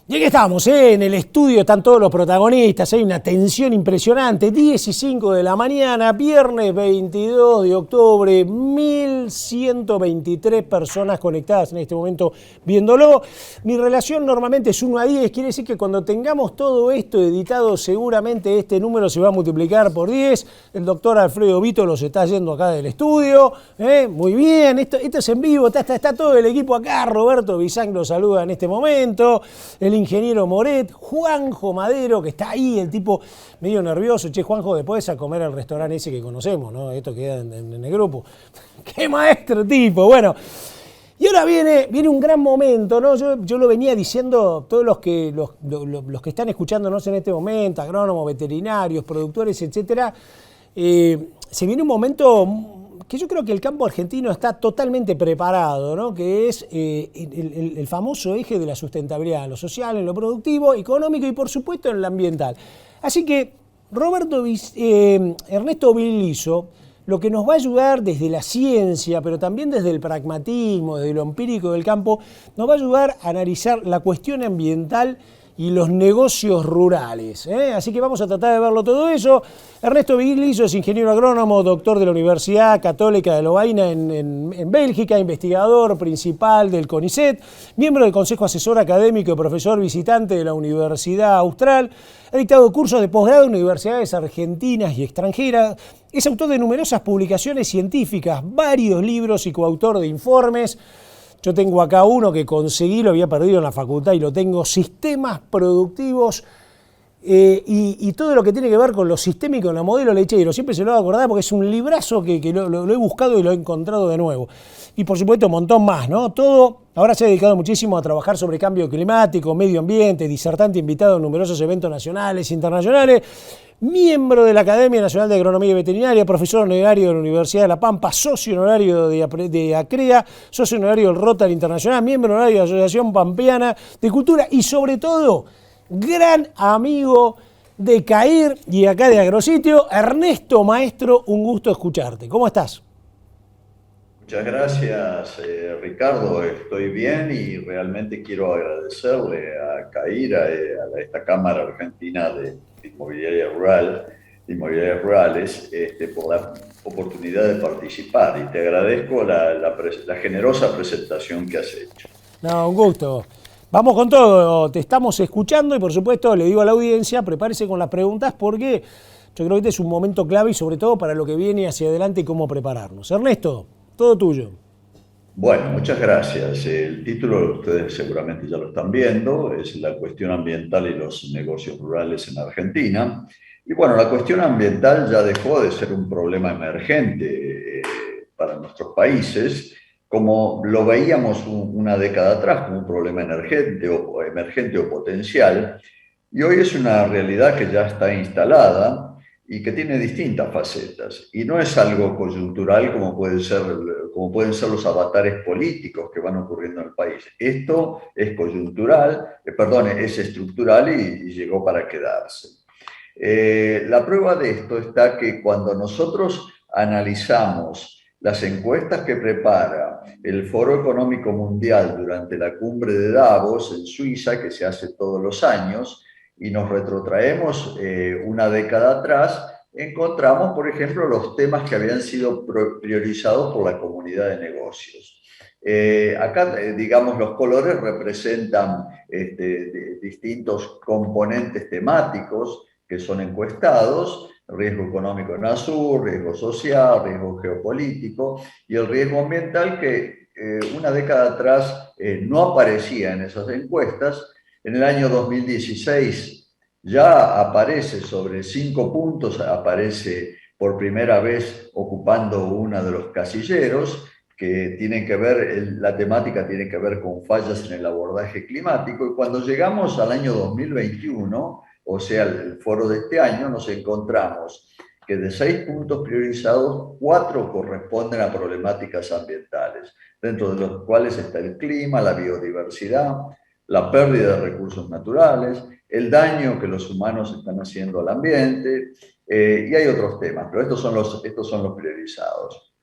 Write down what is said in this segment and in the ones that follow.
Y aquí estamos, en el estudio están todos los protagonistas, hay una tensión impresionante, 10 y 5 de la mañana, viernes 22 de octubre, 1123 personas conectadas en este momento viéndolo. Mi relación normalmente es 1 a 10, quiere decir que cuando tengamos todo esto editado seguramente este número se va a multiplicar por 10. El doctor Alfredo Vito los está yendo acá del estudio, muy bien, esto es en vivo, está todo el equipo acá, Roberto Bizán lo saluda en este momento, el ingeniero Moret, Juanjo Madero, que está ahí, el tipo medio nervioso. Che, Juanjo, después a comer al restaurante ese que conocemos, ¿no? Esto queda en el grupo. ¡Qué maestro tipo! Bueno, y ahora viene un gran momento, ¿no? Yo lo venía diciendo, todos los que están escuchándonos en este momento, agrónomos, veterinarios, productores, etcétera, se viene un momento que yo creo que el campo argentino está totalmente preparado, ¿no? Que es el famoso eje de la sustentabilidad, en lo social, en lo productivo, económico y por supuesto en lo ambiental. Así que Ernesto Viliso, lo que nos va a ayudar desde la ciencia, pero también desde el pragmatismo, desde lo empírico del campo, nos va a ayudar a analizar la cuestión ambiental y los negocios rurales. Así que vamos a tratar de verlo todo eso. Ernesto Viliso es ingeniero agrónomo, doctor de la Universidad Católica de Lovaina en Bélgica, investigador principal del CONICET, miembro del Consejo Asesor Académico y profesor visitante de la Universidad Austral, ha dictado cursos de posgrado en universidades argentinas y extranjeras, es autor de numerosas publicaciones científicas, varios libros y coautor de informes. Yo tengo acá uno que conseguí, lo había perdido en la facultad y lo tengo, Sistemas Productivos y todo lo que tiene que ver con lo sistémico en los modelos lecheros. Siempre se lo voy a acordar porque es un librazo que lo he buscado y lo he encontrado de nuevo. Y por supuesto un montón más, ¿no? Todo, ahora se ha dedicado muchísimo a trabajar sobre cambio climático, medio ambiente, disertante invitado en numerosos eventos nacionales e internacionales. Miembro de la Academia Nacional de Agronomía y Veterinaria, profesor honorario de la Universidad de La Pampa, socio honorario de ACREA, socio honorario del Rotary Internacional, miembro honorario de la Asociación Pampeana de Cultura y sobre todo, gran amigo de CAIR y acá de Agrositio. Ernesto, maestro, un gusto escucharte. ¿Cómo estás? Muchas gracias, Ricardo. Estoy bien y realmente quiero agradecerle a CAIRA, a esta Cámara Argentina de Inmobiliarias Rurales, por la oportunidad de participar y te agradezco la generosa presentación que has hecho. No, un gusto. Vamos con todo, te estamos escuchando y por supuesto le digo a la audiencia, prepárese con las preguntas porque yo creo que este es un momento clave y sobre todo para lo que viene hacia adelante y cómo prepararnos. Ernesto, todo tuyo. Bueno, muchas gracias. El título ustedes seguramente ya lo están viendo, es la cuestión ambiental y los negocios rurales en Argentina. Y bueno, la cuestión ambiental ya dejó de ser un problema emergente para nuestros países, como lo veíamos una década atrás como un problema emergente o potencial, y hoy es una realidad que ya está instalada y que tiene distintas facetas. Y no es algo coyuntural como pueden ser los avatares políticos que van ocurriendo en el país. Esto es coyuntural, es estructural y llegó para quedarse. La prueba de esto está que cuando nosotros analizamos las encuestas que prepara el Foro Económico Mundial durante la cumbre de Davos en Suiza, que se hace todos los años, y nos retrotraemos una década atrás, encontramos, por ejemplo, los temas que habían sido priorizados por la comunidad de negocios. Acá, digamos, los colores representan distintos componentes temáticos que son encuestados: riesgo económico en azul, riesgo social, riesgo geopolítico y el riesgo ambiental que una década atrás no aparecía en esas encuestas. En el año 2016 ya aparece sobre 5 puntos, aparece por primera vez ocupando uno de los casilleros que tienen que ver, la temática tiene que ver con fallas en el abordaje climático, y cuando llegamos al año 2021, o sea, el foro de este año, nos encontramos que de 6 puntos priorizados, 4 corresponden a problemáticas ambientales, dentro de los cuales está el clima, la biodiversidad, la pérdida de recursos naturales, el daño que los humanos están haciendo al ambiente, y hay otros temas, pero estos son los priorizados.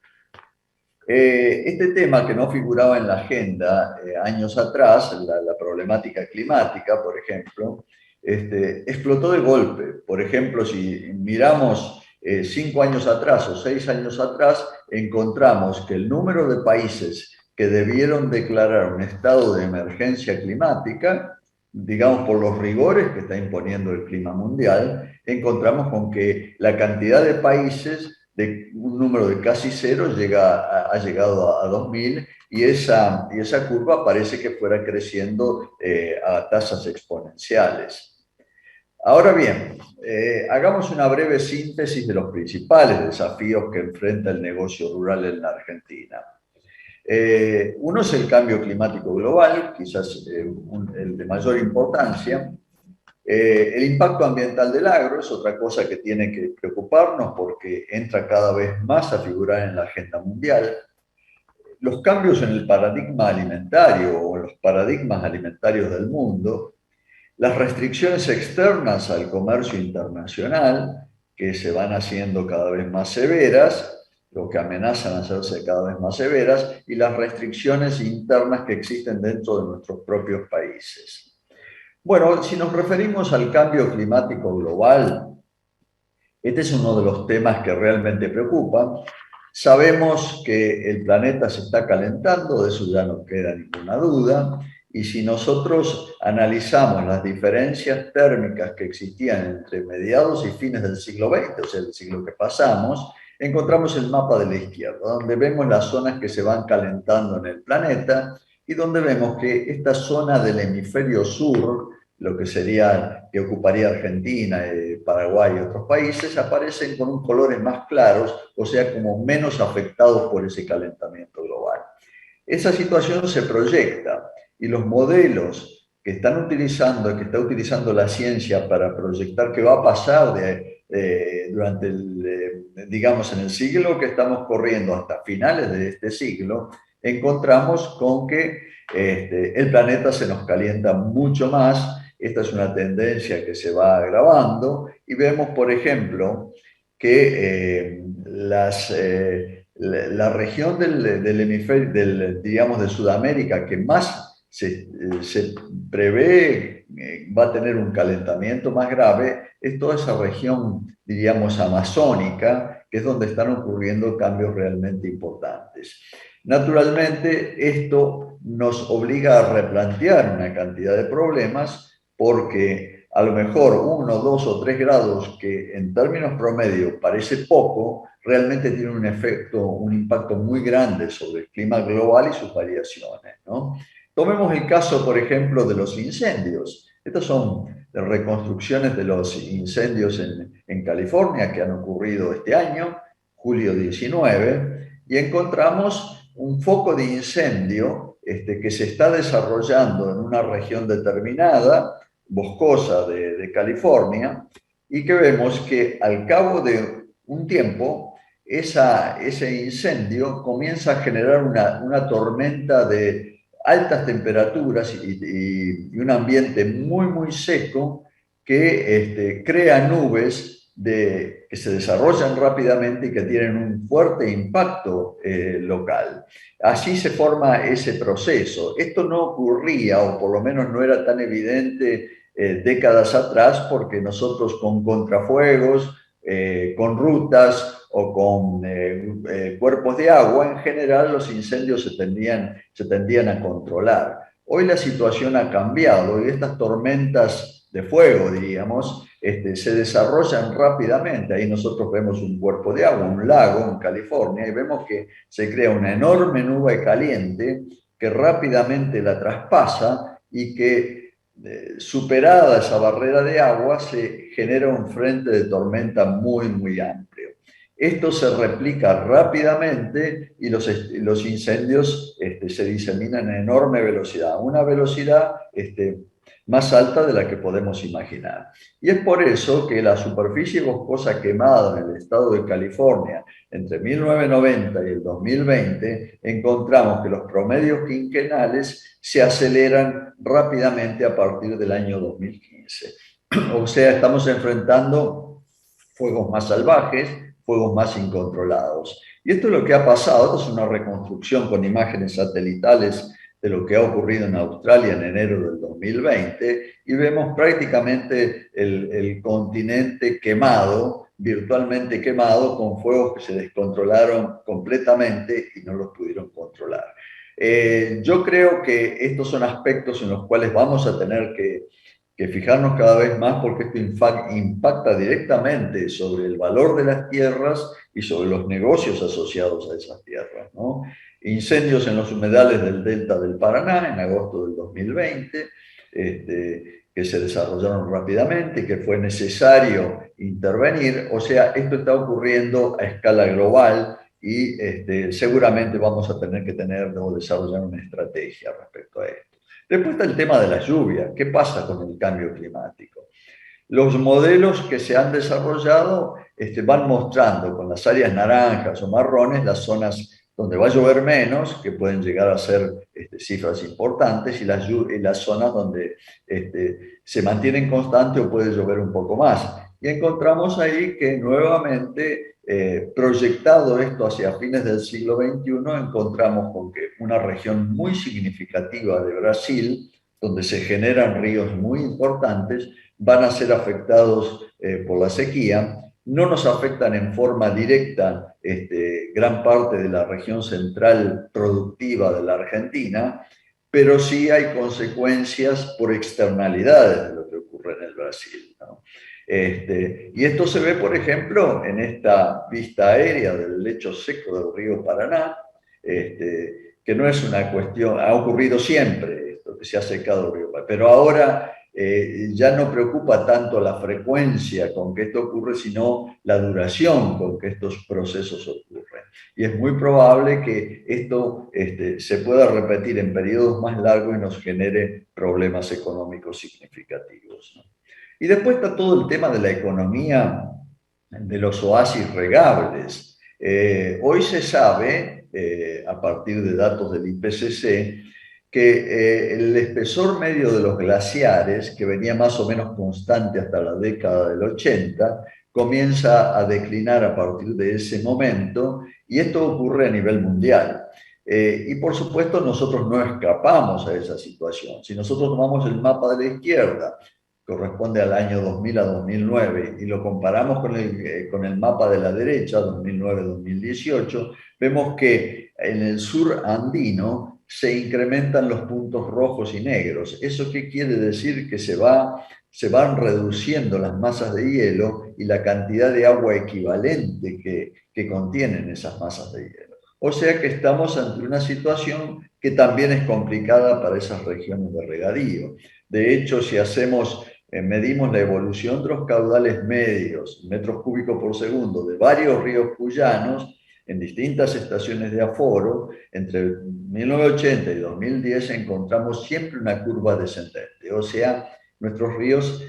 Este tema que no figuraba en la agenda años atrás, la problemática climática, por ejemplo, explotó de golpe. Por ejemplo, si miramos 5 años atrás o 6 años atrás, encontramos que el número de países que debieron declarar un estado de emergencia climática, digamos por los rigores que está imponiendo el clima mundial, encontramos con que la cantidad de países de un número de casi cero ha llegado a 2000 y esa curva parece que fuera creciendo a tasas exponenciales. Ahora bien, hagamos una breve síntesis de los principales desafíos que enfrenta el negocio rural en la Argentina. Uno es el cambio climático global, quizás el de mayor importancia. El impacto ambiental del agro es otra cosa que tiene que preocuparnos porque entra cada vez más a figurar en la agenda mundial. Los cambios en el paradigma alimentario o en los paradigmas alimentarios del mundo, las restricciones externas al comercio internacional, que se van haciendo cada vez más severas, lo que amenazan a hacerse cada vez más severas, y las restricciones internas que existen dentro de nuestros propios países. Bueno, si nos referimos al cambio climático global, este es uno de los temas que realmente preocupan. Sabemos que el planeta se está calentando, de eso ya no queda ninguna duda, y si nosotros analizamos las diferencias térmicas que existían entre mediados y fines del siglo XX, o sea, el siglo que pasamos, encontramos el mapa de la izquierda, donde vemos las zonas que se van calentando en el planeta y donde vemos que esta zona del hemisferio sur, lo que sería, que ocuparía Argentina, Paraguay y otros países, aparecen con colores más claros, o sea, como menos afectados por ese calentamiento global. Esa situación se proyecta y los modelos que están utilizando, que está utilizando la ciencia para proyectar qué va a pasar durante digamos, en el siglo que estamos corriendo hasta finales de este siglo, encontramos con que el planeta se nos calienta mucho más. Esta es una tendencia que se va agravando y vemos, por ejemplo, que la región del hemisferio, digamos, de Sudamérica que más se prevé va a tener un calentamiento más grave es toda esa región, diríamos, amazónica, que es donde están ocurriendo cambios realmente importantes. Naturalmente, esto nos obliga a replantear una cantidad de problemas porque a lo mejor 1, 2 o 3 grados, que en términos promedio parece poco, realmente tiene un efecto, un impacto muy grande sobre el clima global y sus variaciones, ¿no? Tomemos el caso, por ejemplo, de los incendios. Estas son reconstrucciones de los incendios en California que han ocurrido este año, julio 19, y encontramos un foco de incendio que se está desarrollando en una región determinada, boscosa de California, y que vemos que al cabo de un tiempo ese incendio comienza a generar una tormenta de altas temperaturas y un ambiente muy, muy seco que crea nubes que se desarrollan rápidamente y que tienen un fuerte impacto local. Así se forma ese proceso. Esto no ocurría, o por lo menos no era tan evidente décadas atrás, porque nosotros con contrafuegos, con rutas o con cuerpos de agua, en general los incendios se tendían a controlar. Hoy la situación ha cambiado y estas tormentas de fuego, diríamos, se desarrollan rápidamente. Ahí nosotros vemos un cuerpo de agua, un lago en California, y vemos que se crea una enorme nube caliente que rápidamente la traspasa y que superada esa barrera de agua se genera un frente de tormenta muy, muy amplio. Esto se replica rápidamente y los incendios se diseminan a enorme velocidad, una velocidad más alta de la que podemos imaginar. Y es por eso que la superficie boscosa quemada en el estado de California entre 1990 y el 2020, encontramos que los promedios quinquenales se aceleran rápidamente a partir del año 2015. O sea, estamos enfrentando fuegos más salvajes, fuegos más incontrolados. Y esto es lo que ha pasado, esto es una reconstrucción con imágenes satelitales de lo que ha ocurrido en Australia en enero del 2020, y vemos prácticamente el continente quemado, virtualmente quemado, con fuegos que se descontrolaron completamente y no los pudieron controlar. Yo creo que estos son aspectos en los cuales vamos a tener que fijarnos cada vez más, porque esto impacta directamente sobre el valor de las tierras y sobre los negocios asociados a esas tierras, ¿no? Incendios en los humedales del delta del Paraná en agosto del 2020, que se desarrollaron rápidamente, que fue necesario intervenir. O sea, esto está ocurriendo a escala global y seguramente vamos a tener que o desarrollar una estrategia respecto a esto. Después está el tema de la lluvia. ¿Qué pasa con el cambio climático? Los modelos que se han desarrollado van mostrando con las áreas naranjas o marrones las zonas donde va a llover menos, que pueden llegar a ser cifras importantes, y las zonas donde se mantienen constantes o puede llover un poco más. Y encontramos ahí que nuevamente, proyectado esto hacia fines del siglo XXI, encontramos con que una región muy significativa de Brasil, donde se generan ríos muy importantes, van a ser afectados por la sequía. No nos afectan en forma directa gran parte de la región central productiva de la Argentina, pero sí hay consecuencias por externalidades de lo que ocurre en el Brasil, ¿no? Y esto se ve, por ejemplo, en esta vista aérea del lecho seco del río Paraná, que no es una cuestión, ha ocurrido siempre esto, que se ha secado el río Paraná, pero ahora ya no preocupa tanto la frecuencia con que esto ocurre, sino la duración con que estos procesos ocurren. Y es muy probable que esto se pueda repetir en periodos más largos y nos genere problemas económicos significativos, ¿no? Y después está todo el tema de la economía de los oasis regables. Hoy se sabe, a partir de datos del IPCC, que el espesor medio de los glaciares, que venía más o menos constante hasta la década del 80, comienza a declinar a partir de ese momento, y esto ocurre a nivel mundial. Y por supuesto nosotros no escapamos a esa situación. Si nosotros tomamos el mapa de la izquierda, corresponde al año 2000 a 2009, y lo comparamos con el mapa de la derecha, 2009-2018, vemos que en el sur andino se incrementan los puntos rojos y negros. ¿Eso qué quiere decir? Que se van reduciendo las masas de hielo y la cantidad de agua equivalente que contienen esas masas de hielo. O sea que estamos ante una situación que también es complicada para esas regiones de regadío. De hecho, si medimos la evolución de los caudales medios, metros cúbicos por segundo, de varios ríos cuyanos, en distintas estaciones de aforo, entre 1980 y 2010 encontramos siempre una curva descendente. O sea, nuestros ríos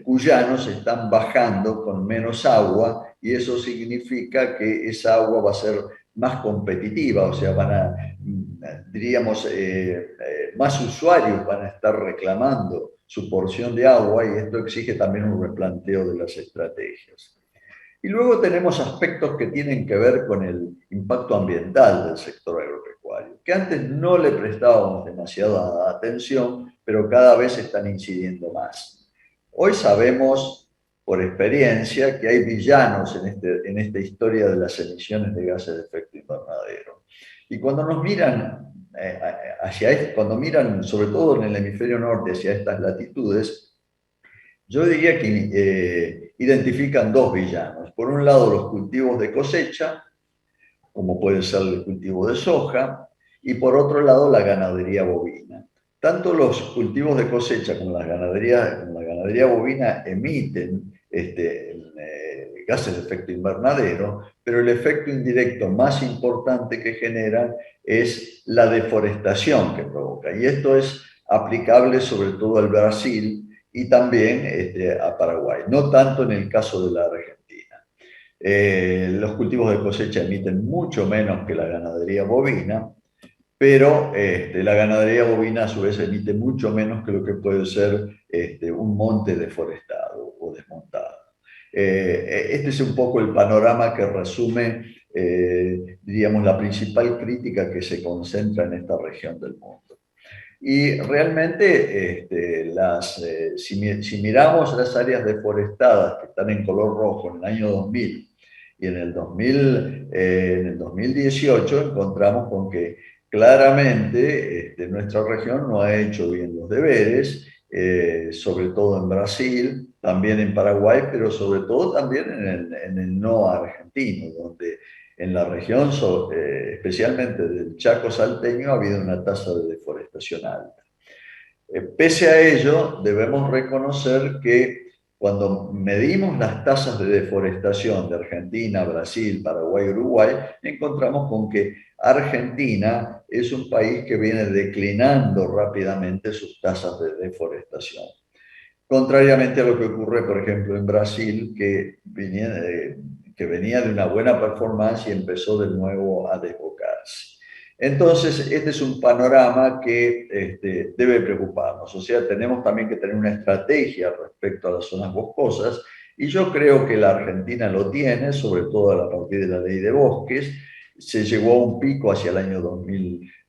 cuyanos están bajando con menos agua, y eso significa que esa agua va a ser más competitiva, o sea, diríamos, más usuarios van a estar reclamando su porción de agua, y esto exige también un replanteo de las estrategias. Y luego tenemos aspectos que tienen que ver con el impacto ambiental del sector agropecuario, que antes no le prestábamos demasiada atención, pero cada vez están incidiendo más. Hoy sabemos por experiencia que hay villanos en esta historia de las emisiones de gases de efecto invernadero. Y cuando nos miran cuando miran sobre todo en el hemisferio norte hacia estas latitudes, yo diría que identifican dos villanos. Por un lado, los cultivos de cosecha, como puede ser el cultivo de soja, y por otro lado, la ganadería bovina. Tanto los cultivos de cosecha como la ganadería bovina emiten gases de efecto invernadero, pero el efecto indirecto más importante que generan es la deforestación que provoca. Y esto es aplicable sobre todo al Brasil y también a Paraguay, no tanto en el caso de la Argentina. Los cultivos de cosecha emiten mucho menos que la ganadería bovina, pero la ganadería bovina a su vez emite mucho menos que lo que puede ser un monte deforestado o desmontado. Este es un poco el panorama que resume diríamos, la principal crítica que se concentra en esta región del mundo. Y realmente, si miramos las áreas deforestadas que están en color rojo en el año 2000 y en el 2018, encontramos con que claramente nuestra región no ha hecho bien los deberes, sobre todo en Brasil, también en Paraguay, pero sobre todo también en el no argentino, donde en la región, especialmente del Chaco salteño, ha habido una tasa de deforestación alta. Pese a ello, debemos reconocer que cuando medimos las tasas de deforestación de Argentina, Brasil, Paraguay, Uruguay, encontramos con que Argentina es un país que viene declinando rápidamente sus tasas de deforestación. Contrariamente a lo que ocurre, por ejemplo, en Brasil, que venía de una buena performance y empezó de nuevo a desbocarse. Entonces, este es un panorama que debe preocuparnos. O sea, tenemos también que tener una estrategia respecto a las zonas boscosas, y yo creo que la Argentina lo tiene, sobre todo a partir de la ley de bosques. Se llegó a un pico hacia el año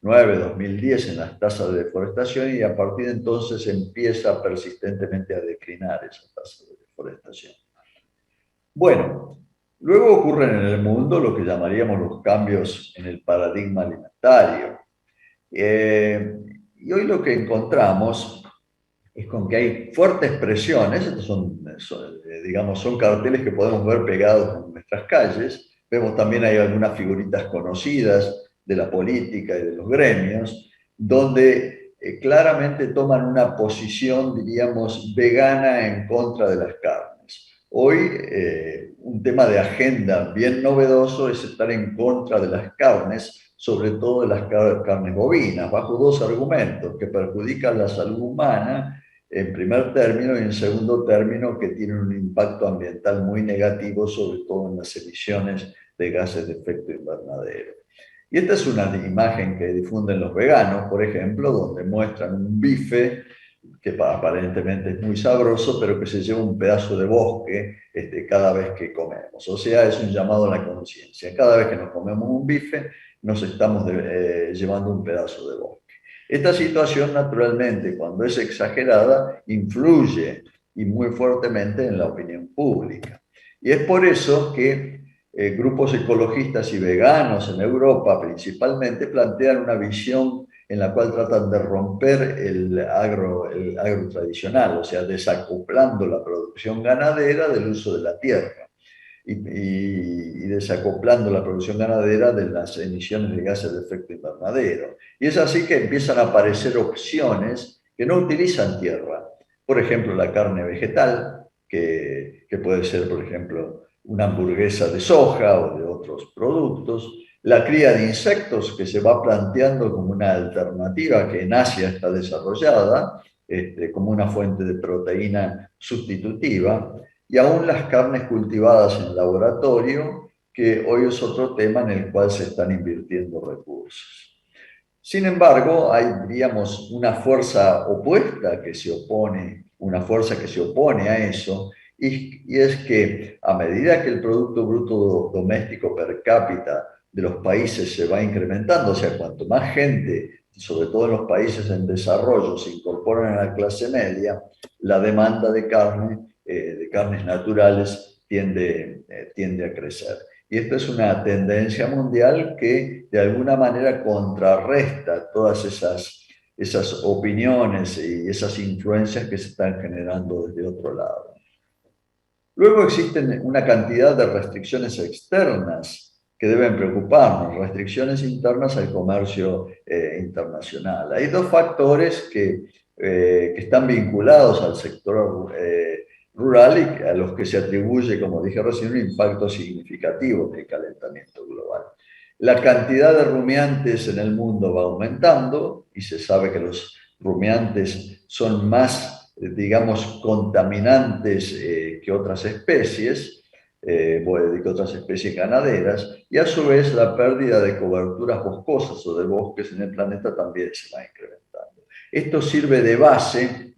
2009-2010 en las tasas de deforestación, y a partir de entonces empieza persistentemente a declinar esa tasa de deforestación. Bueno, luego ocurren en el mundo lo que llamaríamos los cambios en el paradigma alimentario. Y hoy lo que encontramos es con que hay fuertes presiones. Estos son carteles que podemos ver pegados en nuestras calles. Vemos también hay algunas figuritas conocidas de la política y de los gremios, donde claramente toman una posición, diríamos, vegana en contra de las carnes. Hoy un tema de agenda bien novedoso es estar en contra de las carnes, sobre todo de las carnes bovinas, bajo dos argumentos: que perjudican la salud humana en primer término, y en segundo término, que tienen un impacto ambiental muy negativo, sobre todo en las emisiones de gases de efecto invernadero. Y esta es una imagen que difunden los veganos, por ejemplo, donde muestran un bife que aparentemente es muy sabroso, pero que se lleva un pedazo de bosque cada vez que comemos. O sea, es un llamado a la conciencia. Cada vez que nos comemos un bife, nos estamos llevando un pedazo de bosque. Esta situación, naturalmente, cuando es exagerada, influye y muy fuertemente en la opinión pública. Y es por eso que grupos ecologistas y veganos en Europa principalmente plantean una visión en la cual tratan de romper el agro tradicional, o sea, desacoplando la producción ganadera del uso de la tierra y desacoplando la producción ganadera de las emisiones de gases de efecto invernadero. Y es así que empiezan a aparecer opciones que no utilizan tierra. Por ejemplo, la carne vegetal, que puede ser, por ejemplo, una hamburguesa de soja o de otros productos. La cría de insectos, que se va planteando como una alternativa que en Asia está desarrollada, como una fuente de proteína sustitutiva. Y aún las carnes cultivadas en laboratorio, que hoy es otro tema en el cual se están invirtiendo recursos. Sin embargo, hay, diríamos, una fuerza opuesta que se opone, una fuerza que se opone a eso, y es que a medida que el Producto Bruto Doméstico per cápita de los países se va incrementando, o sea, cuanto más gente, sobre todo en los países en desarrollo, se incorporan a la clase media, la demanda de carnes naturales tiende a crecer. Y esta es una tendencia mundial que de alguna manera contrarresta todas esas opiniones y esas influencias que se están generando desde otro lado. Luego existen una cantidad de restricciones externas que deben preocuparnos, restricciones internas al comercio internacional. Hay dos factores que están vinculados al sector rural y a los que se atribuye, como dije recién, un impacto significativo del calentamiento global. La cantidad de rumiantes en el mundo va aumentando, y se sabe que los rumiantes son más, digamos, contaminantes que otras especies, que otras especies ganaderas, y a su vez la pérdida de coberturas boscosas o de bosques en el planeta también se va incrementando. Esto sirve de base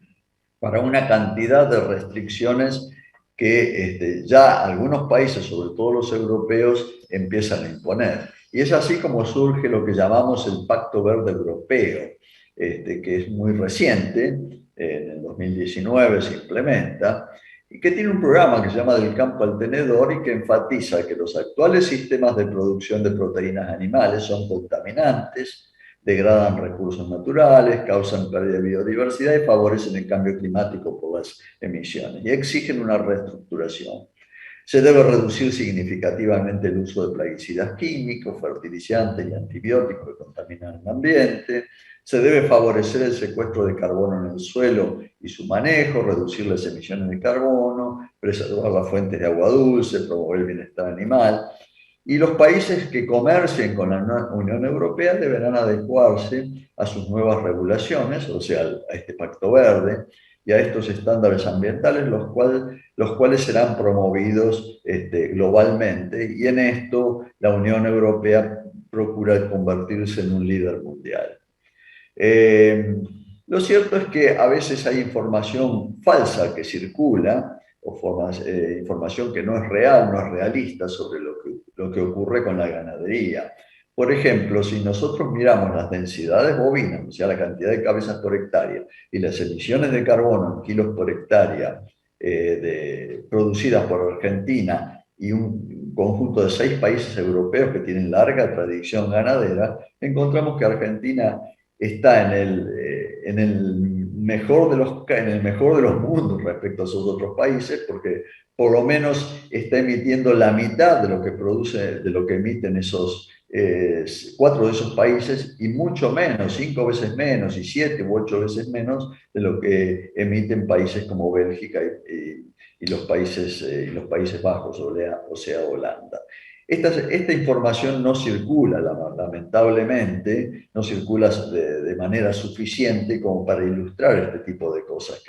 para una cantidad de restricciones que ya algunos países, sobre todo los europeos, empiezan a imponer. Y es así como surge lo que llamamos el Pacto Verde Europeo, que es muy reciente, en el 2019 se implementa, y que tiene un programa que se llama Del campo al tenedor y que enfatiza que los actuales sistemas de producción de proteínas animales son contaminantes, degradan recursos naturales, causan pérdida de biodiversidad y favorecen el cambio climático por las emisiones, y exigen una reestructuración. Se debe reducir significativamente el uso de plaguicidas químicos, fertilizantes y antibióticos que contaminan el ambiente. Se debe favorecer el secuestro de carbono en el suelo y su manejo, reducir las emisiones de carbono, preservar las fuentes de agua dulce, promover el bienestar animal. Y los países que comercien con la Unión Europea deberán adecuarse a sus nuevas regulaciones, o sea, a este Pacto Verde y a estos estándares ambientales, los cuales serán promovidos globalmente. Y en esto la Unión Europea procura convertirse en un líder mundial. Lo cierto es que a veces hay información falsa que circula, o información que no es real, no es realista sobre lo que ocurre con la ganadería. Por ejemplo, si nosotros miramos las densidades bovinas, o sea, la cantidad de cabezas por hectárea, y las emisiones de carbono en kilos por hectárea producidas por Argentina y un conjunto de 6 países europeos que tienen larga tradición ganadera, encontramos que Argentina está en el mejor de los mundos respecto a esos otros países, porque por lo menos está emitiendo la mitad de lo que produce, de lo que emiten esos 4 de esos países, y mucho menos, 5 veces menos y 7 u 8 veces menos de lo que emiten países como Bélgica y los Países Bajos, o sea, Holanda. Esta información no circula, lamentablemente, no circula de manera suficiente como para ilustrar este tipo de cosas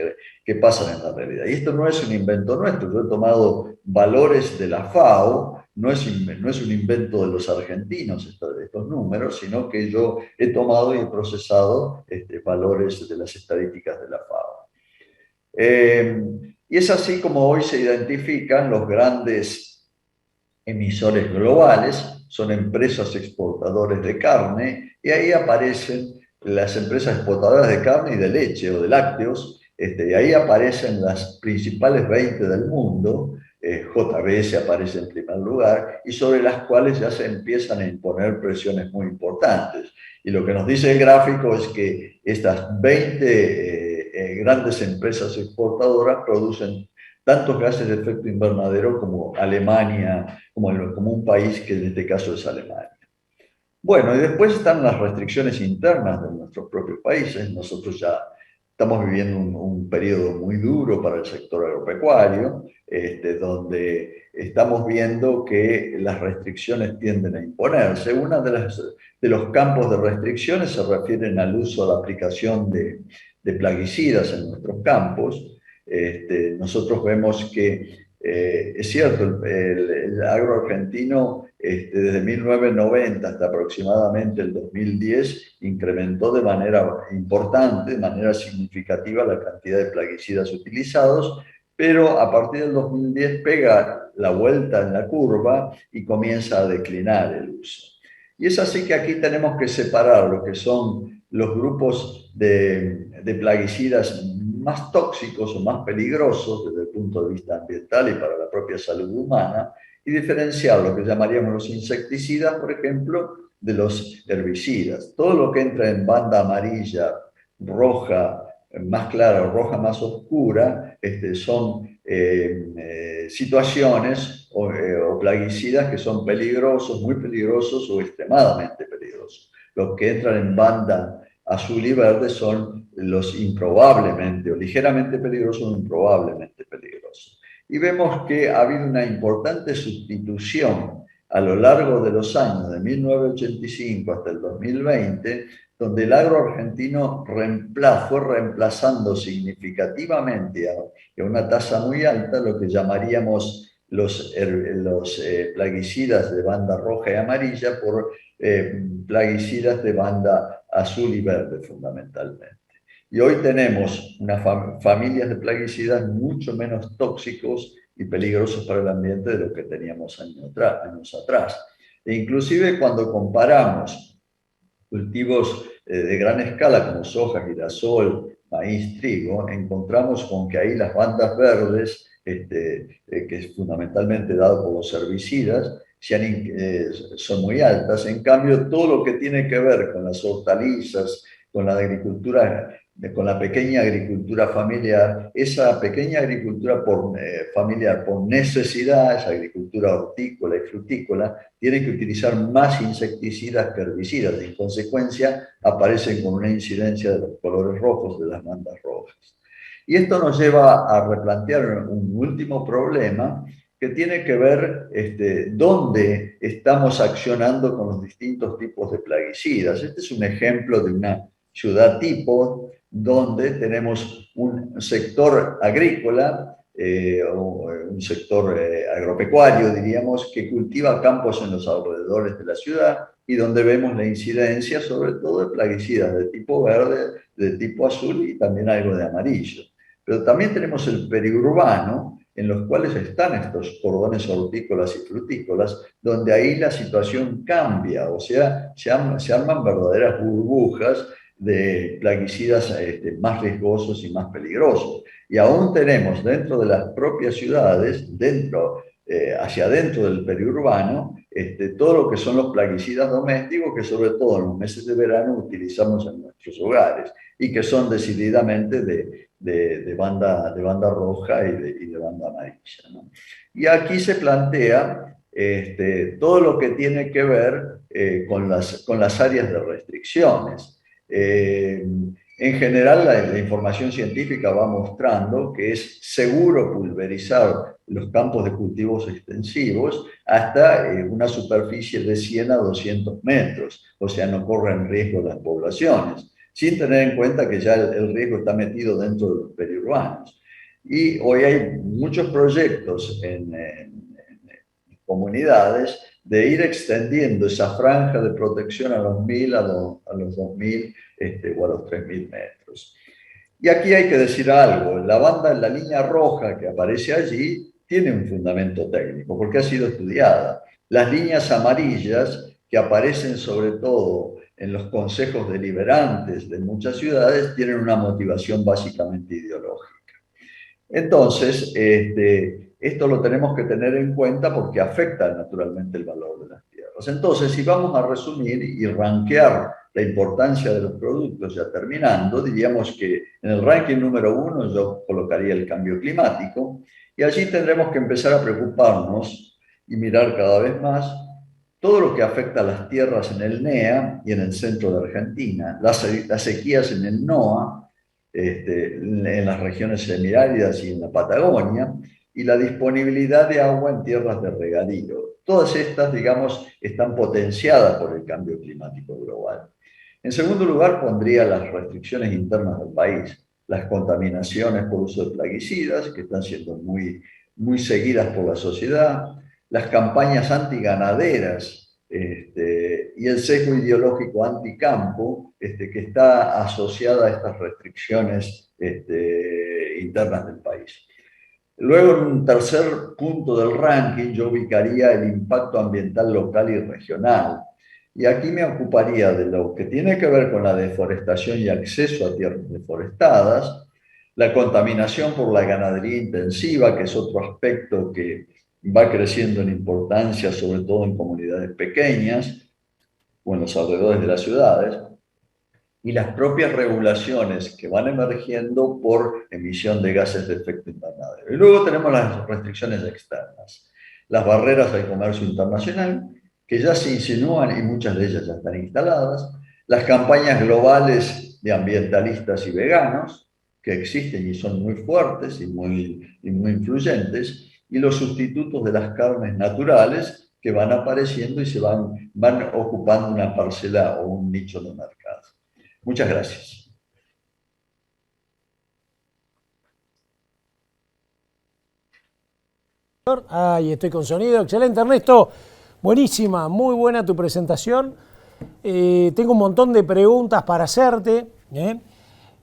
que pasan en la realidad. Y esto no es un invento nuestro. Yo he tomado valores de la FAO, no es un invento de los argentinos estos números, sino que yo he tomado y he procesado valores de las estadísticas de la FAO. Y es así como hoy se identifican los grandes emisores globales, son empresas exportadoras de carne, y ahí aparecen las empresas exportadoras de carne y de leche o de lácteos, y ahí aparecen las principales 20 del mundo, JBS aparece en primer lugar, y sobre las cuales ya se empiezan a imponer presiones muy importantes. Y lo que nos dice el gráfico es que estas 20 grandes empresas exportadoras producen tantos gases de efecto invernadero como Alemania, como un país que en este caso es Alemania. Bueno, y después están las restricciones internas de nuestros propios países. Nosotros ya estamos viviendo un periodo muy duro para el sector agropecuario, donde estamos viendo que las restricciones tienden a imponerse. Uno de los campos de restricciones se refieren al uso, a la aplicación de plaguicidas en nuestros campos. Nosotros vemos que es cierto, el agro argentino desde 1990 hasta aproximadamente el 2010 incrementó de manera importante, de manera significativa la cantidad de plaguicidas utilizados, pero a partir del 2010 pega la vuelta en la curva y comienza a declinar el uso. Y es así que aquí tenemos que separar lo que son los grupos de plaguicidas más tóxicos o más peligrosos desde el punto de vista ambiental y para la propia salud humana, y diferenciar lo que llamaríamos los insecticidas, por ejemplo, de los herbicidas. Todo lo que entra en banda amarilla, roja más clara o roja más oscura, son situaciones o plaguicidas que son peligrosos, muy peligrosos o extremadamente peligrosos. Los que entran en banda azul y verde son los improbablemente o ligeramente peligrosos o improbablemente peligrosos. Y vemos que ha habido una importante sustitución a lo largo de los años, de 1985 hasta el 2020, donde el agro argentino fue reemplazando significativamente a una tasa muy alta lo que llamaríamos los plaguicidas de banda roja y amarilla por plaguicidas de banda azul y verde fundamentalmente. Y hoy tenemos unas familias de plaguicidas mucho menos tóxicos y peligrosos para el ambiente de lo que teníamos años atrás. E inclusive cuando comparamos cultivos de gran escala como soja, girasol, maíz, trigo, encontramos con que ahí las bandas verdes, que es fundamentalmente dado por los herbicidas, son muy altas. En cambio, todo lo que tiene que ver con las hortalizas, con la agricultura, con la pequeña agricultura familiar, esa pequeña agricultura familiar por necesidad, esa agricultura hortícola y frutícola, tiene que utilizar más insecticidas que herbicidas. En consecuencia, aparecen con una incidencia de los colores rojos, de las bandas rojas. Y esto nos lleva a replantear un último problema que tiene que ver dónde estamos accionando con los distintos tipos de plaguicidas. Este es un ejemplo de una ciudad tipo donde tenemos un sector agrícola o un sector agropecuario, diríamos, que cultiva campos en los alrededores de la ciudad y donde vemos la incidencia sobre todo de plaguicidas de tipo verde, de tipo azul y también algo de amarillo. Pero también tenemos el periurbano, en los cuales están estos cordones hortícolas y frutícolas, donde ahí la situación cambia, o sea, se arman verdaderas burbujas de plaguicidas más riesgosos y más peligrosos. Y aún tenemos dentro de las propias ciudades, hacia adentro del periurbano, todo lo que son los plaguicidas domésticos que sobre todo en los meses de verano utilizamos en nuestros hogares y que son decididamente de banda roja y de banda amarilla, ¿no? Y aquí se plantea todo lo que tiene que ver con las áreas de restricciones. En general, la información científica va mostrando que es seguro pulverizar los campos de cultivos extensivos hasta una superficie de 100 a 200 metros, o sea, no corren riesgo las poblaciones, sin tener en cuenta que ya el riesgo está metido dentro de los periurbanos. Y hoy hay muchos proyectos en comunidades de ir extendiendo esa franja de protección a los 1000, a los 2000 o a los 3000 metros. Y aquí hay que decir algo, la línea roja que aparece allí tiene un fundamento técnico porque ha sido estudiada. Las líneas amarillas que aparecen sobre todo en los consejos deliberantes de muchas ciudades tienen una motivación básicamente ideológica. Entonces, esto lo tenemos que tener en cuenta porque afecta naturalmente el valor de las tierras. Entonces, si vamos a resumir y rankear la importancia de los productos, ya terminando, diríamos que en el ranking número 1 yo colocaría el cambio climático y allí tendremos que empezar a preocuparnos y mirar cada vez más todo lo que afecta a las tierras en el NEA y en el centro de Argentina, las sequías en el NOA, en las regiones semiáridas y en la Patagonia, y la disponibilidad de agua en tierras de regadío. Todas estas, digamos, están potenciadas por el cambio climático global. En segundo lugar, pondría las restricciones internas del país, las contaminaciones por uso de plaguicidas, que están siendo muy seguidas por la sociedad, las campañas antiganaderas y el sesgo ideológico anticampo que está asociada a estas restricciones internas del país. Luego, en un tercer punto del ranking, yo ubicaría el impacto ambiental local y regional. Y aquí me ocuparía de lo que tiene que ver con la deforestación y acceso a tierras deforestadas, la contaminación por la ganadería intensiva, que es otro aspecto que va creciendo en importancia, sobre todo en comunidades pequeñas o en los alrededores de las ciudades, y las propias regulaciones que van emergiendo por emisión de gases de efecto invernadero. Y luego tenemos las restricciones externas, las barreras al comercio internacional, que ya se insinúan y muchas de ellas ya están instaladas, las campañas globales de ambientalistas y veganos, que existen y son muy fuertes y muy influyentes, y los sustitutos de las carnes naturales que van apareciendo y se van ocupando una parcela o un nicho de mercado. Muchas gracias. Ahí estoy con sonido. Excelente, Ernesto. Buenísima, muy buena tu presentación. Tengo un montón de preguntas para hacerte.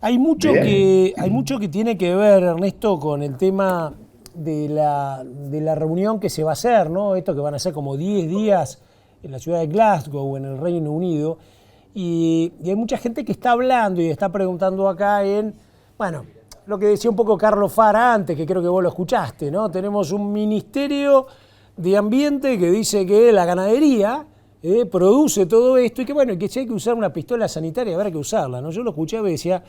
Hay mucho que tiene que ver, Ernesto, con el tema de la reunión que se va a hacer, ¿no? Esto que van a ser como 10 días en la ciudad de Glasgow, en el Reino Unido, y hay mucha gente que está hablando y está preguntando acá bueno, lo que decía un poco Carlos Fara antes, que creo que vos lo escuchaste, ¿no? Tenemos un ministerio de ambiente que dice que la ganadería produce todo esto y que bueno, que si hay que usar una pistola sanitaria habrá que usarla, ¿no? Yo lo escuchaba y decía,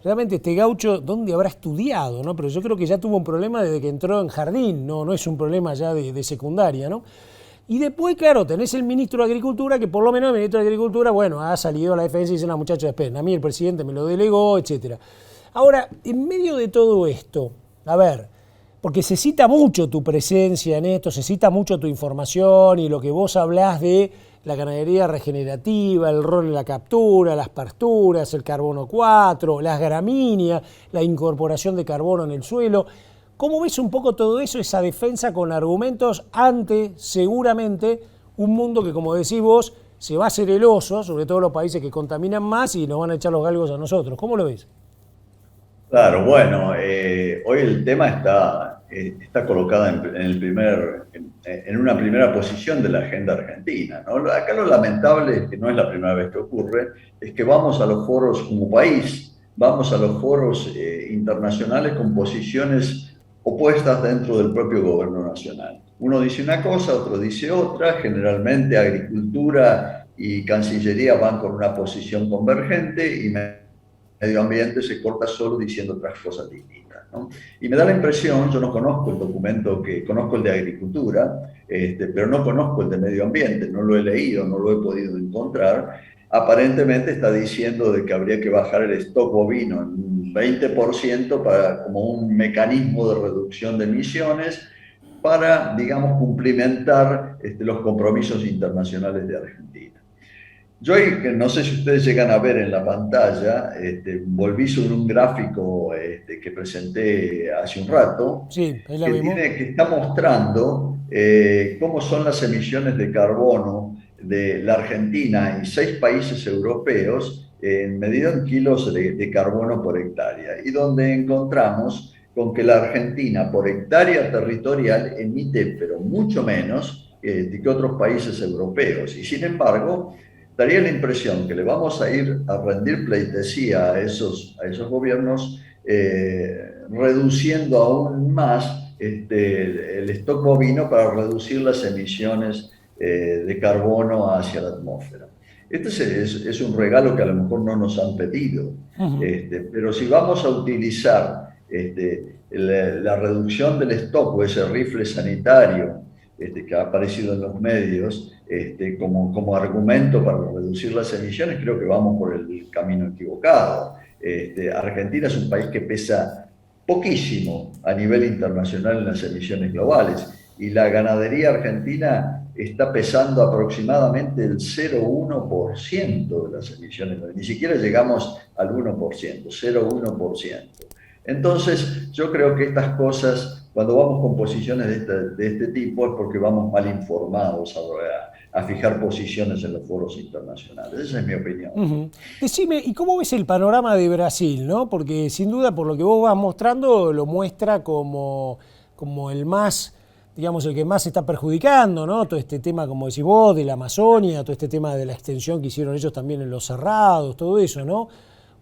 realmente este gaucho, ¿dónde habrá estudiado, no? Pero yo creo que ya tuvo un problema desde que entró en jardín, no es un problema ya de secundaria, ¿no? Y después, claro, tenés el ministro de Agricultura, que por lo menos el ministro de Agricultura, bueno, ha salido a la defensa y dice, no, muchachos, esperen, a mí el presidente me lo delegó, etcétera. Ahora, en medio de todo esto, a ver, porque se cita mucho tu presencia en esto, se cita mucho tu información y lo que vos hablás de la ganadería regenerativa, el rol en la captura, las pasturas, el carbono 4, las gramíneas, la incorporación de carbono en el suelo. ¿Cómo ves un poco todo eso, esa defensa con argumentos ante, seguramente, un mundo que, como decís vos, se va a hacer el oso, sobre todo los países que contaminan más y nos van a echar los galgos a nosotros? ¿Cómo lo ves? Claro, bueno, hoy el tema está colocado en una primera posición de la agenda argentina, ¿no? Acá lo lamentable, que no es la primera vez que ocurre, es que vamos a los foros como país, vamos a los foros internacionales con posiciones opuestas dentro del propio gobierno nacional. Uno dice una cosa, otro dice otra, generalmente Agricultura y Cancillería van con una posición convergente y medio ambiente se corta solo diciendo otras cosas distintas, ¿no? Y me da la impresión, yo no conozco el documento, conozco el de Agricultura, pero no conozco el de medio ambiente, no lo he leído, no lo he podido encontrar. Aparentemente está diciendo de que habría que bajar el stock bovino en un 20% como un mecanismo de reducción de emisiones para, digamos, cumplimentar los compromisos internacionales de Argentina. Yo no sé si ustedes llegan a ver en la pantalla, volví sobre un gráfico que presenté hace un rato, Sí, ahí la vimos. que está mostrando cómo son las emisiones de carbono de la Argentina y 6 países europeos medido en kilos de carbono por hectárea, y donde encontramos con que la Argentina por hectárea territorial emite, pero mucho menos que otros países europeos, y sin embargo daría la impresión que le vamos a ir a rendir pleitesía a esos gobiernos, reduciendo aún más el stock bovino para reducir las emisiones de carbono hacia la atmósfera. Es un regalo que a lo mejor no nos han pedido, pero si vamos a utilizar la reducción del stock o ese rifle sanitario que ha aparecido en los medios como argumento para reducir las emisiones, creo que vamos por el camino equivocado. Argentina es un país que pesa poquísimo a nivel internacional en las emisiones globales, y la ganadería argentina está pesando aproximadamente el 0,1% de las emisiones, ni siquiera llegamos al 1%, 0,1%. Entonces, yo creo que estas cosas, cuando vamos con posiciones de este tipo, es porque vamos mal informados a fijar posiciones en los foros internacionales. Esa es mi opinión. Decime, ¿y cómo ves el panorama de Brasil, no? Porque sin duda, por lo que vos vas mostrando, lo muestra como el más, digamos, el que más se está perjudicando, ¿no? Todo este tema, como decís vos, de la Amazonia, todo este tema de la extensión que hicieron ellos también en los cerrados, todo eso, ¿no?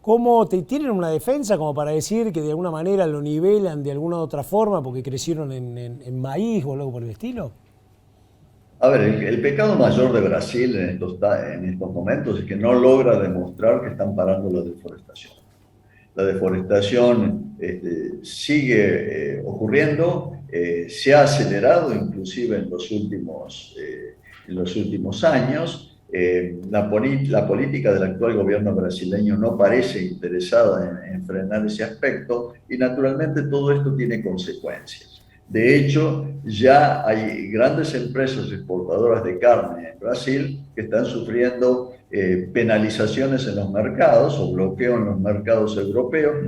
¿Cómo tienen una defensa como para decir que de alguna manera lo nivelan de alguna otra forma porque crecieron en maíz o algo por el estilo? A ver, el pecado mayor de Brasil en estos momentos es que no logra demostrar que están parando la deforestación. La deforestación sigue ocurriendo, se ha acelerado inclusive en los últimos años. La política del actual gobierno brasileño no parece interesada en frenar ese aspecto, y naturalmente todo esto tiene consecuencias. De hecho, ya hay grandes empresas exportadoras de carne en Brasil que están sufriendo penalizaciones en los mercados o bloqueo en los mercados europeos,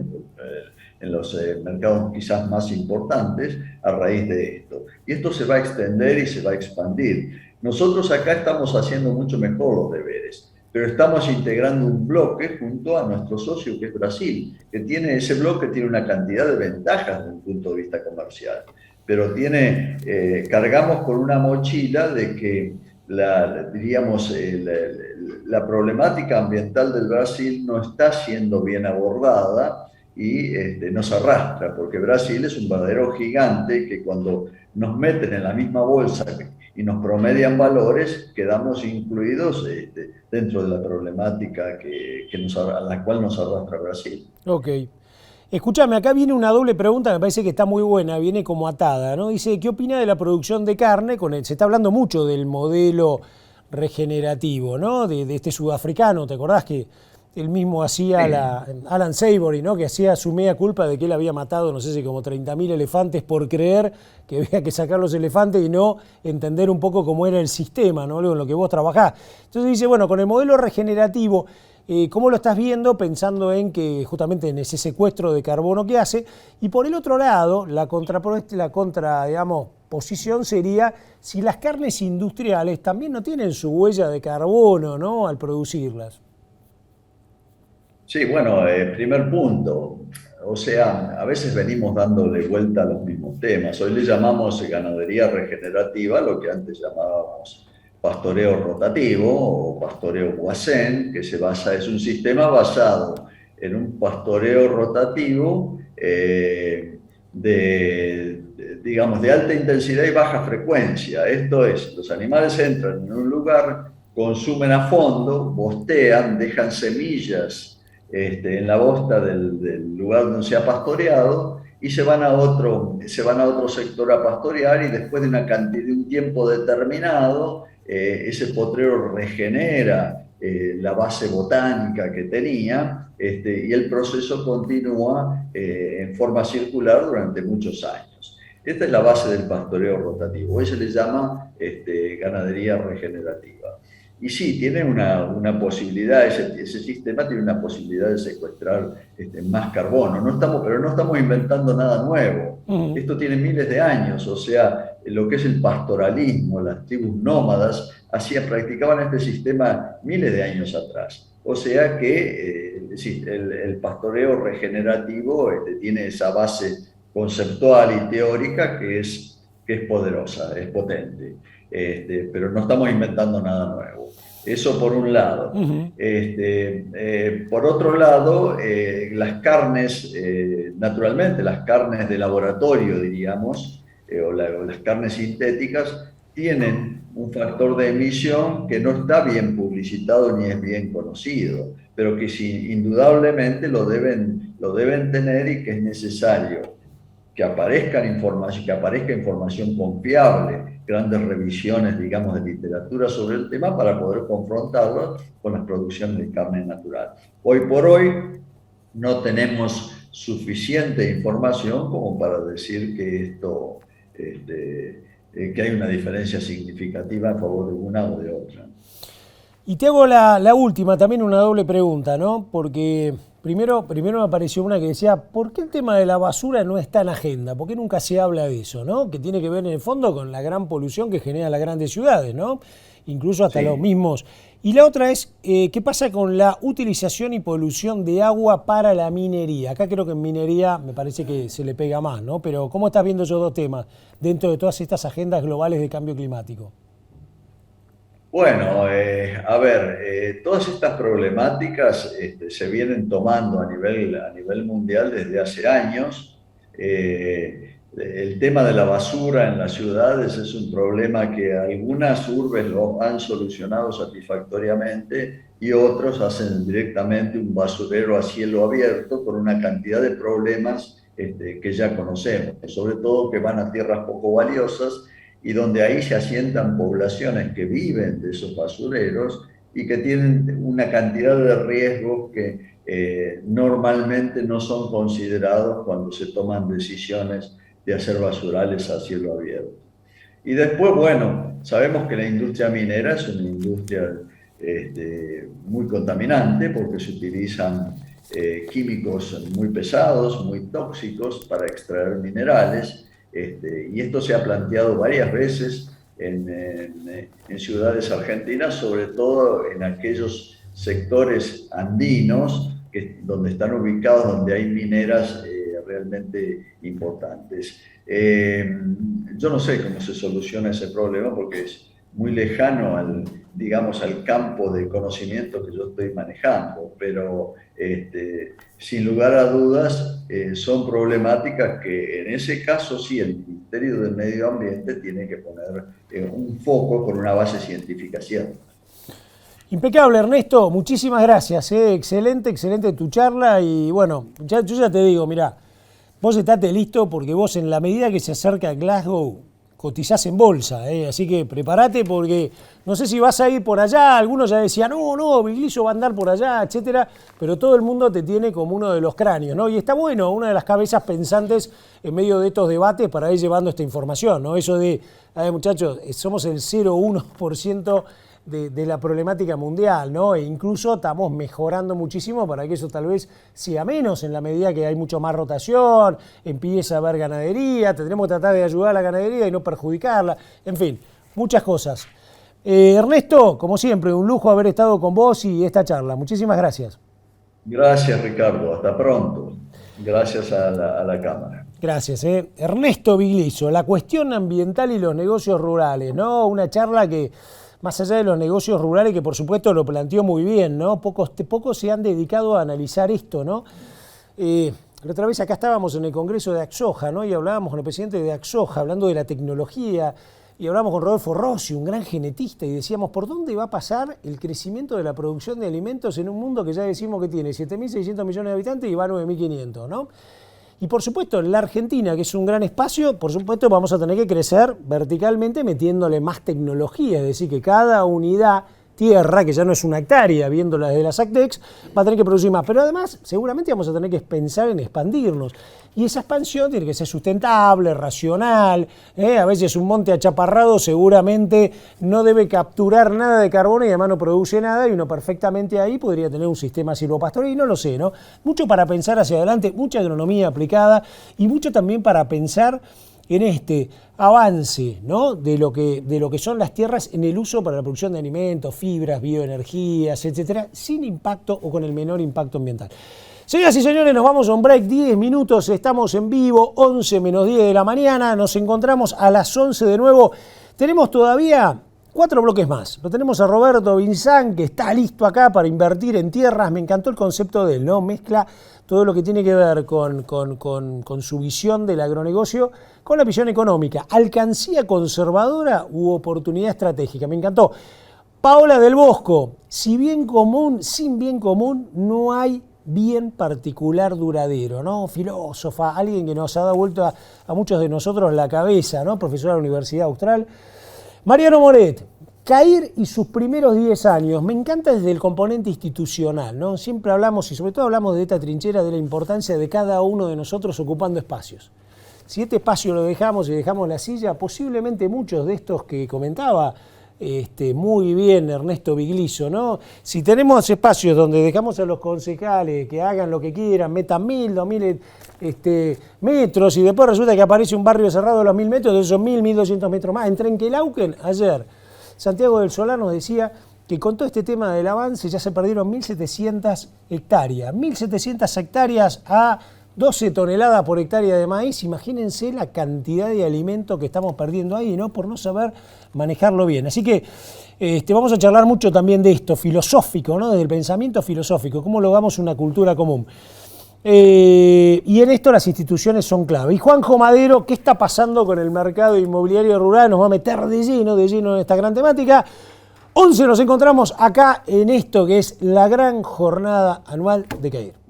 en los mercados quizás más importantes, a raíz de esto. Y esto se va a extender y se va a expandir. Nosotros acá estamos haciendo mucho mejor los deberes, pero estamos integrando un bloque junto a nuestro socio, que es Brasil, que ese bloque tiene una cantidad de ventajas desde un punto de vista comercial. pero cargamos con una mochila de que diríamos, la problemática ambiental del Brasil no está siendo bien abordada y nos arrastra, porque Brasil es un verdadero gigante que cuando nos meten en la misma bolsa y nos promedian valores, quedamos incluidos dentro de la problemática a la cual nos arrastra Brasil. Ok. Escúchame, acá viene una doble pregunta, me parece que está muy buena, viene como atada, ¿no? Dice, ¿qué opina de la producción de carne? Se está hablando mucho del modelo regenerativo, ¿no? De este sudafricano, ¿te acordás que él mismo hacía Alan Savory, ¿no? Que hacía su mea culpa de que él había matado, no sé si como 30.000 elefantes por creer que había que sacar los elefantes y no entender un poco cómo era el sistema, ¿no? Algo en lo que vos trabajás. Entonces dice, bueno, con el modelo regenerativo, ¿cómo lo estás viendo pensando en que justamente en ese secuestro de carbono que hace? Y por el otro lado, la posición sería si las carnes industriales también no tienen su huella de carbono, ¿no? Al producirlas. Sí, bueno, primer punto. O sea, a veces venimos dándole vuelta a los mismos temas. Hoy le llamamos ganadería regenerativa, lo que antes llamábamos pastoreo rotativo o pastoreo Boissin, que es un sistema basado en un pastoreo rotativo digamos, de alta intensidad y baja frecuencia. Esto es, los animales entran en un lugar, consumen a fondo, bostean, dejan semillas en la bosta del lugar donde se ha pastoreado y se van a otro sector a pastorear y después de un tiempo determinado ese potrero regenera la base botánica que tenía y el proceso continúa en forma circular durante muchos años. Esta es la base del pastoreo rotativo. Hoy se le llama ganadería regenerativa. Y sí, tiene una posibilidad, ese sistema tiene una posibilidad de secuestrar más carbono. Pero no estamos inventando nada nuevo. Esto tiene miles de años, o sea, lo que es el pastoralismo, las tribus nómadas, practicaban este sistema miles de años atrás. O sea que el pastoreo regenerativo tiene esa base conceptual y teórica que es poderosa, es potente. Pero no estamos inventando nada nuevo. Eso por un lado. Por otro lado, las carnes, naturalmente, las carnes de laboratorio, diríamos, o las carnes sintéticas, tienen un factor de emisión que no está bien publicitado ni es bien conocido, pero que sí, indudablemente lo deben tener y que es necesario que aparezca información confiable, grandes revisiones, digamos, de literatura sobre el tema para poder confrontarlo con las producciones de carne natural. Hoy por hoy no tenemos suficiente información como para decir que que hay una diferencia significativa a favor de una o de otra. Y te hago la última, también una doble pregunta, ¿no? Porque primero me apareció una que decía, ¿por qué el tema de la basura no está en agenda? ¿Por qué nunca se habla de eso, ¿no? Que tiene que ver en el fondo con la gran polución que generan las grandes ciudades, ¿no? Incluso hasta los mismos. Y la otra es, ¿qué pasa con la utilización y polución de agua para la minería? Acá creo que en minería me parece que se le pega más, ¿no? Pero ¿cómo estás viendo esos dos temas dentro de todas estas agendas globales de cambio climático? Bueno, todas estas problemáticas se vienen tomando a nivel mundial desde hace años. El tema de la basura en las ciudades es un problema que algunas urbes lo han solucionado satisfactoriamente y otros hacen directamente un basurero a cielo abierto con una cantidad de problemas que ya conocemos, sobre todo que van a tierras poco valiosas y donde ahí se asientan poblaciones que viven de esos basureros y que tienen una cantidad de riesgos que normalmente no son considerados cuando se toman decisiones de hacer basurales a cielo abierto. Y después, bueno, sabemos que la industria minera es una industria muy contaminante porque se utilizan químicos muy pesados, muy tóxicos para extraer minerales. Y esto se ha planteado varias veces en ciudades argentinas, sobre todo en aquellos sectores andinos donde están ubicados, donde hay mineras realmente importantes. Yo no sé cómo se soluciona ese problema porque es muy lejano al, digamos, al campo de conocimiento que yo estoy manejando, pero sin lugar a dudas son problemáticas que en ese caso sí el Ministerio del Medio Ambiente tiene que poner un foco con una base científica cierta. Impecable, Ernesto, muchísimas gracias, excelente, excelente tu charla y bueno, yo ya te digo, mirá, vos estate listo porque vos en la medida que se acerca a Glasgow cotizás en bolsa, así que prepárate porque no sé si vas a ir por allá, algunos ya decían, no, Bigliso va a andar por allá, etcétera, pero todo el mundo te tiene como uno de los cráneos, ¿no? Y está bueno, una de las cabezas pensantes en medio de estos debates para ir llevando esta información, ¿no? Eso de, muchachos, somos el 0,1% de la problemática mundial, ¿no? E incluso estamos mejorando muchísimo para que eso tal vez sea menos en la medida que hay mucho más rotación, empieza a haber ganadería, tendremos que tratar de ayudar a la ganadería y no perjudicarla, en fin, muchas cosas. Ernesto, como siempre, un lujo haber estado con vos y esta charla. Muchísimas gracias. Gracias, Ricardo. Hasta pronto. Gracias a la Cámara. Gracias. Ernesto Bigliso, la cuestión ambiental y los negocios rurales, ¿no? Una charla que más allá de los negocios rurales, que por supuesto lo planteó muy bien, ¿no? Pocos se han dedicado a analizar esto, ¿no? La otra vez acá estábamos en el Congreso de Axoja, ¿no? Y hablábamos con el presidente de Axoja, hablando de la tecnología, y hablamos con Rodolfo Rossi, un gran genetista, y decíamos, ¿por dónde va a pasar el crecimiento de la producción de alimentos en un mundo que ya decimos que tiene 7.600 millones de habitantes y va a 9.500, ¿no? Y por supuesto, en la Argentina, que es un gran espacio, por supuesto vamos a tener que crecer verticalmente metiéndole más tecnología, es decir, que cada unidad tierra, que ya no es una hectárea, viéndola desde las ACTEX, va a tener que producir más. Pero además, seguramente vamos a tener que pensar en expandirnos. Y esa expansión tiene que ser sustentable, racional. A veces un monte achaparrado seguramente no debe capturar nada de carbono y además no produce nada, y uno perfectamente ahí podría tener un sistema silvopastoril, y no lo sé, ¿no? Mucho para pensar hacia adelante, mucha agronomía aplicada y mucho también para pensar en este avance, ¿no? de lo que son las tierras en el uso para la producción de alimentos, fibras, bioenergías, etcétera, sin impacto o con el menor impacto ambiental. Señoras y señores, nos vamos a un break, 10 minutos, estamos en vivo, 11 menos 10 de la mañana, nos encontramos a las 11 de nuevo. Tenemos todavía 4 bloques más. Lo tenemos a Roberto Vinzán, que está listo acá para invertir en tierras. Me encantó el concepto de él, ¿no? Mezcla todo lo que tiene que ver con su visión del agronegocio con la visión económica. Alcancía conservadora u oportunidad estratégica. Me encantó. Paola del Bosco, sin bien común no hay bien particular duradero, ¿no? Filósofa, alguien que nos ha dado vuelta a muchos de nosotros la cabeza, ¿no? Profesora de la Universidad Austral. Mariano Moret, CAIR y sus primeros 10 años. Me encanta desde el componente institucional, ¿no? Siempre hablamos, y sobre todo hablamos de esta trinchera, de la importancia de cada uno de nosotros ocupando espacios. Si este espacio lo dejamos y dejamos la silla, posiblemente muchos de estos que comentaba muy bien Ernesto Bigliso, ¿no? Si tenemos espacios donde dejamos a los concejales que hagan lo que quieran, metan 1.000, 2.000 metros, y después resulta que aparece un barrio cerrado de los 1.000 metros, de esos 1.000, 1.200 metros más. En Trenquelauquen, ayer, Santiago del Solar nos decía que con todo este tema del avance ya se perdieron 1.700 hectáreas. 1.700 hectáreas a 12 toneladas por hectárea de maíz. Imagínense la cantidad de alimento que estamos perdiendo ahí, ¿no? Por no saber manejarlo bien. Así que vamos a charlar mucho también de esto, filosófico, ¿no? Desde el pensamiento filosófico, cómo logramos una cultura común. Y en esto las instituciones son clave. Y Juanjo Madero, ¿qué está pasando con el mercado inmobiliario rural? Nos va a meter de lleno en esta gran temática. 11 nos encontramos acá en esto que es la gran jornada anual de CAIR.